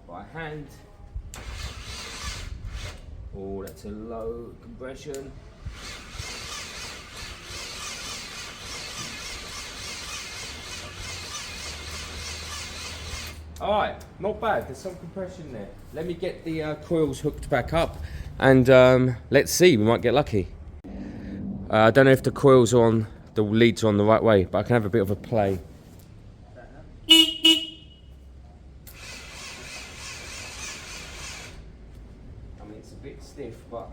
by hand. Oh, that's a low compression. Alright, not bad, there's some compression there. Let me get the coils hooked back up and let's see, we might get lucky. I don't know if the coils are on, the leads are on the right way, but I can have a bit of a play. I mean, it's a bit stiff, but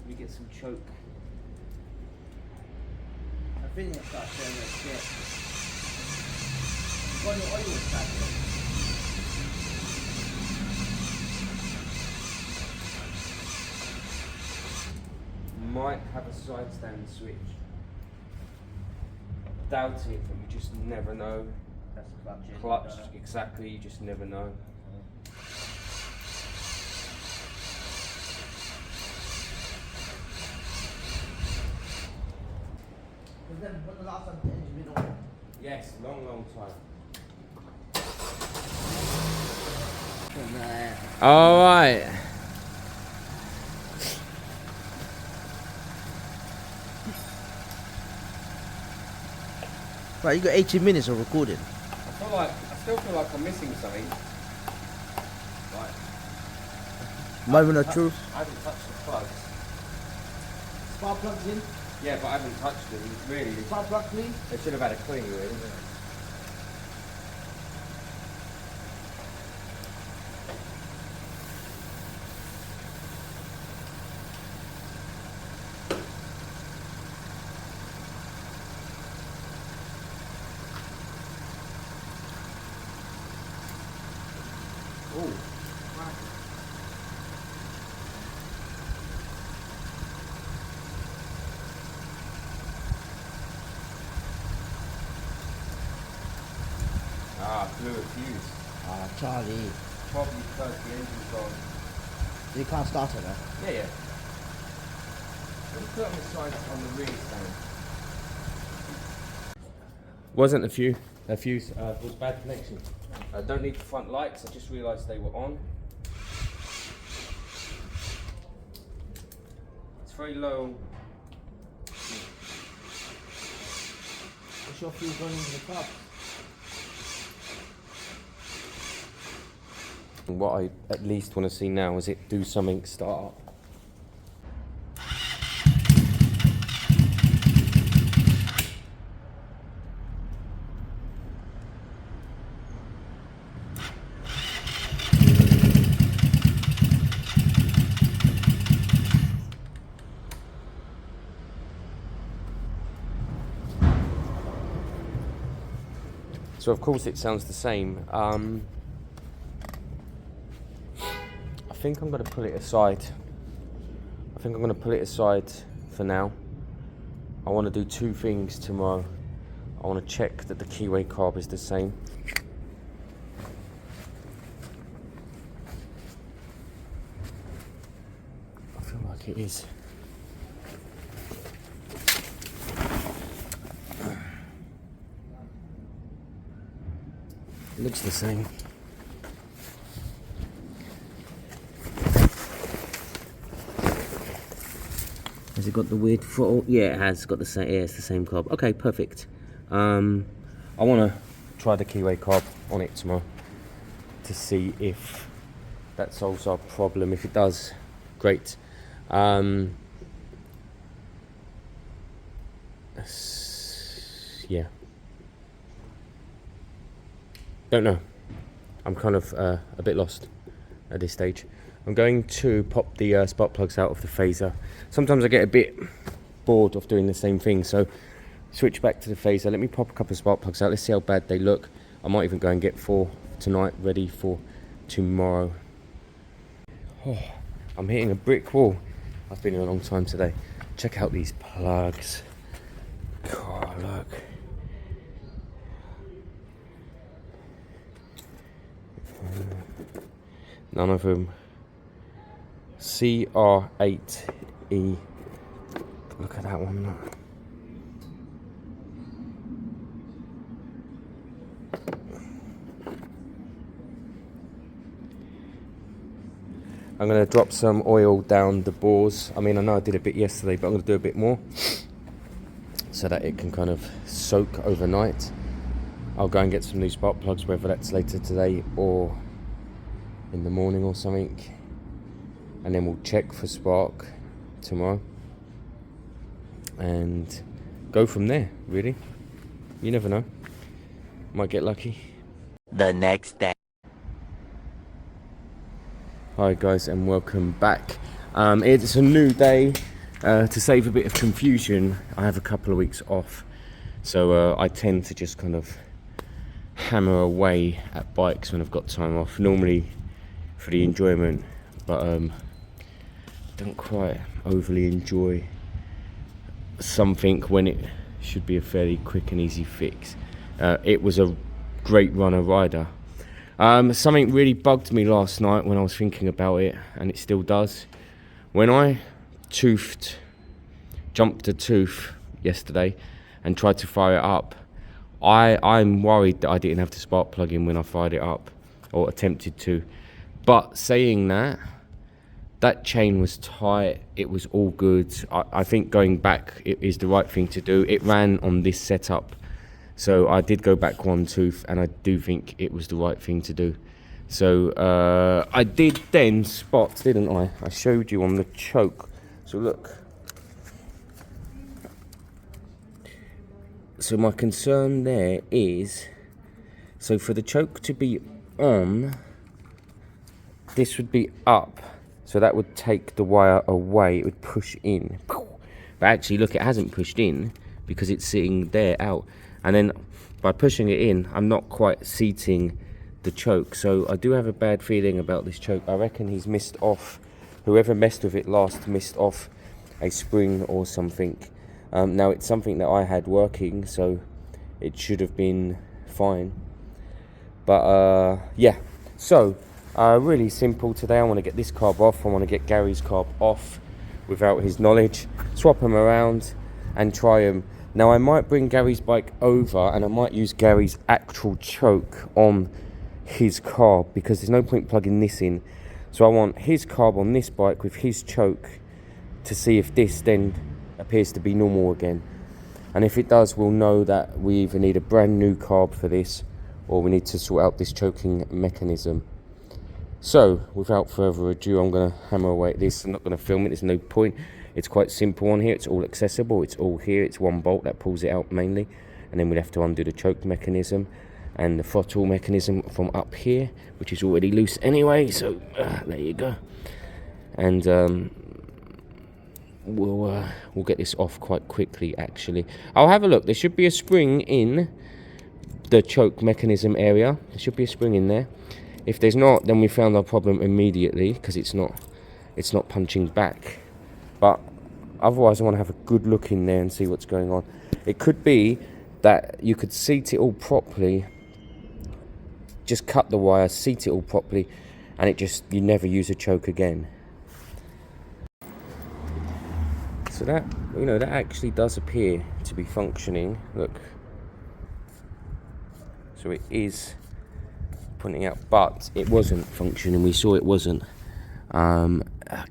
we get some choke. I think it's starts doing that shit. Got your oil started. Might have a side stand switch. Doubt it, but you just never know. That's Clutch, exactly, you just never know. But then, when the last time the engine been on? Yes, long time. Alright. Right, you got 18 minutes of recording. I still feel like I'm missing something. Right. Moment of truth. I haven't touched the plugs. Spark plugs in. Yeah, but I haven't touched them, really. Spark plug clean. They should have had a clean, really. Oh. Ah, blew a fuse. Ah, Charlie. Probably because the engine's on. You can't start it, though. Yeah, yeah. Let me put it on the side on the rear stand. Wasn't a fuse, was bad connection. I don't need the front lights, I just realised they were on. It's very low. What's your fuse going into the club? What I at least want to see now is it do something start up. So of course it sounds the same. I think I'm going to put it aside. For now. I want to do two things tomorrow. I want to check that the keyway carb is the same. I feel like it is. It looks the same. Has it got the weird throttle? Yeah, it has got the same. Yeah, it's the same carb. Okay, perfect. I want to try the keyway carb on it tomorrow to see if that solves our problem. If it does, great. Yeah. Don't know. I'm kind of a bit lost at this stage. I'm going to pop the spark plugs out of the phaser. Sometimes I get a bit bored of doing the same thing, so switch back to the phaser. Let me pop a couple of spark plugs out. Let's see how bad they look. I might even go and get 4 tonight, ready for tomorrow. Oh, I'm hitting a brick wall. I've been here a long time today. Check out these plugs. God, look. None of them. CR8E. Look at that one. I'm going to drop some oil down the bores. I mean, I know I did a bit yesterday, but I'm going to do a bit more so that it can kind of soak overnight. I'll go and get some new spark plugs, whether that's later today or in the morning or something, and then we'll check for spark tomorrow and go from there. Really, you never know, might get lucky. The next day. Hi guys, and welcome back. It's a new day. To save a bit of confusion, I have a couple of weeks off, so I tend to just kind of hammer away at bikes when I've got time off, normally for the enjoyment, but don't quite overly enjoy something when it should be a fairly quick and easy fix. It was a great runner rider. Something really bugged me last night when I was thinking about it, and it still does. When I jumped a tooth yesterday and tried to fire it up, I'm worried that I didn't have the spark plug in when I fired it up, or attempted to. But saying that, that chain was tight, it was all good. I think going back it is the right thing to do. It ran on this setup, so I did go back one tooth, and I do think it was the right thing to do. So I did then spot, didn't I? I showed you on the choke. So look. So my concern there is, so for the choke to be on, this would be up. So that would take the wire away, it would push in. But actually, look, it hasn't pushed in because it's sitting there out. And then by pushing it in, I'm not quite seating the choke. So I do have a bad feeling about this choke. I reckon he's missed off, whoever messed with it last missed off a spring or something. Now it's something that I had working, so it should have been fine. But yeah, so really simple today. I want to get this carb off. I want to get Gary's carb off without his knowledge, swap them around and try them. Now I might bring Gary's bike over and I might use Gary's actual choke on his carb, because there's no point plugging this in. So I want his carb on this bike with his choke to see if this then appears to be normal again. And if it does, we'll know that we either need a brand new carb for this, or we need to sort out this choking mechanism. So without further ado, I'm going to hammer away at this. I'm not going to film it, there's no point. It's quite simple on here, it's all accessible, it's all here, it's one bolt that pulls it out mainly, and then we'll have to undo the choke mechanism and the throttle mechanism from up here, which is already loose anyway. So there you go. And we'll get this off quite quickly. Actually, I'll have a look. There should be a spring in the choke mechanism area. There should be a spring in there. If there's not, then we found our problem immediately, because it's not punching back. But otherwise, I want to have a good look in there and see what's going on. It could be that you could seat it all properly, just cut the wire, seat it all properly, and you never use a choke again. So that, that actually does appear to be functioning. Look. So it is pointing out, but it wasn't functioning. We saw it wasn't.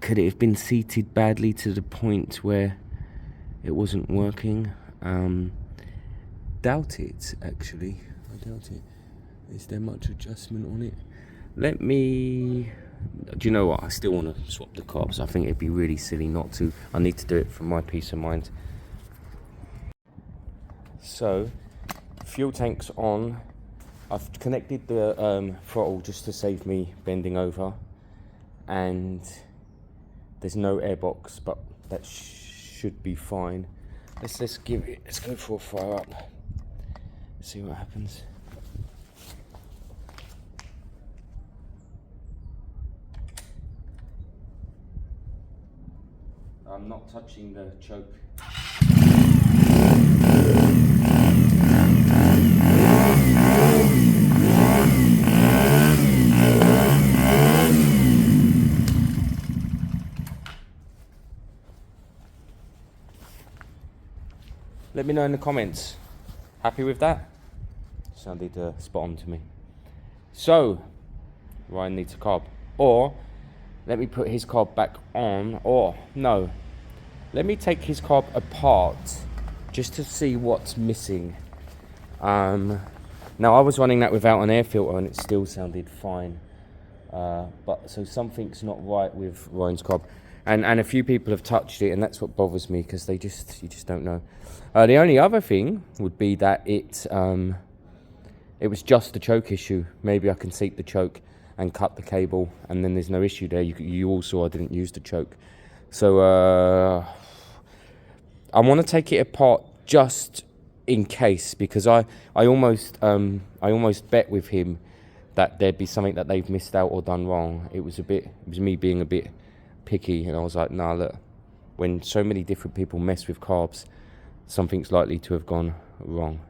Could it have been seated badly to the point where it wasn't working? Doubt it, actually. I doubt it. Is there much adjustment on it? Let me... Do you know what? I still want to swap the carbs. I think it'd be really silly not to. I need to do it for my peace of mind. So, fuel tank's on. I've connected the throttle just to save me bending over, and there's no airbox, but that should be fine. Let's go for a fire up. See what happens. I'm not touching the choke. Let me know in the comments. Happy with that? Sounded spot on to me. So, Ryan needs a carb. Or Let me put his carb back on, or no, let me take his carb apart just to see what's missing. Now I was running that without an air filter and it still sounded fine. But so something's not right with Ryan's carb, and a few people have touched it, and that's what bothers me, because you just don't know. The only other thing would be that it was just the choke issue. Maybe I can seat the choke and cut the cable, and then there's no issue there. You all saw I didn't use the choke, so I want to take it apart just in case, because I almost bet with him that there'd be something that they've missed out or done wrong. It was me being a bit picky, and I was like, nah, look, when so many different people mess with carbs, something's likely to have gone wrong.